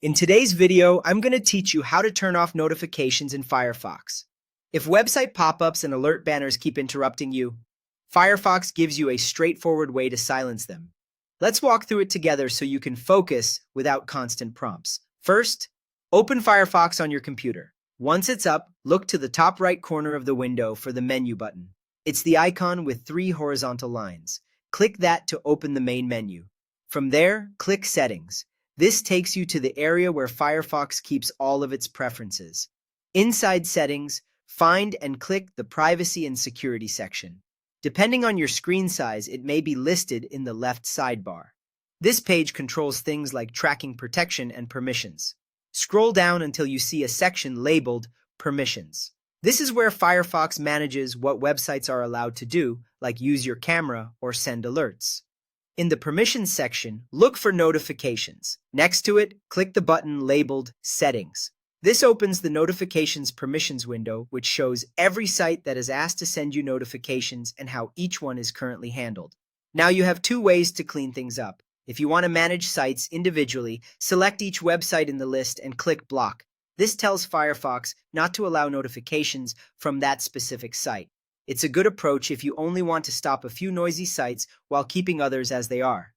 In today's video, I'm going to teach you how to turn off notifications in Firefox. If website pop-ups and alert banners keep interrupting you, Firefox gives you a straightforward way to silence them. Let's walk through it together so you can focus without constant prompts. First, open Firefox on your computer. Once it's up, look to the top right corner of the window for the menu button. It's the icon with 3 horizontal lines. Click that to open the main menu. From there, click Settings. This takes you to the area where Firefox keeps all of its preferences. Inside Settings, find and click the Privacy and Security section. Depending on your screen size, it may be listed in the left sidebar. This page controls things like tracking protection and permissions. Scroll down until you see a section labeled Permissions. This is where Firefox manages what websites are allowed to do, like use your camera or send alerts. In the Permissions section, look for Notifications. Next to it, click the button labeled Settings. This opens the Notifications Permissions window, which shows every site that is asked to send you notifications and how each one is currently handled. Now you have 2 ways to clean things up. If you want to manage sites individually, select each website in the list and click Block. This tells Firefox not to allow notifications from that specific site. It's a good approach if you only want to stop a few noisy sites while keeping others as they are.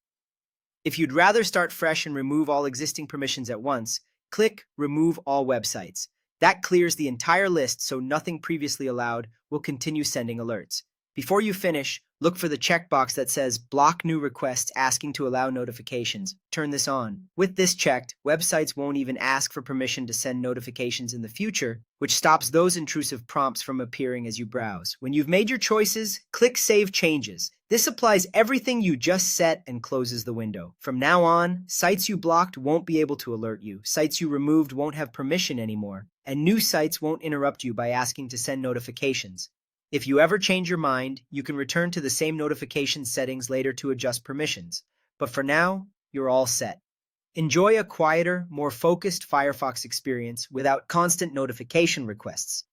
If you'd rather start fresh and remove all existing permissions at once, click Remove All Websites. That clears the entire list so nothing previously allowed will continue sending alerts. Before you finish, look for the checkbox that says Block New Requests asking to allow notifications. Turn this on. With this checked, websites won't even ask for permission to send notifications in the future, which stops those intrusive prompts from appearing as you browse. When you've made your choices, click Save Changes. This applies everything you just set and closes the window. From now on, sites you blocked won't be able to alert you, sites you removed won't have permission anymore, and new sites won't interrupt you by asking to send notifications. If you ever change your mind, you can return to the same notification settings later to adjust permissions. But for now, you're all set. Enjoy a quieter, more focused Firefox experience without constant notification requests.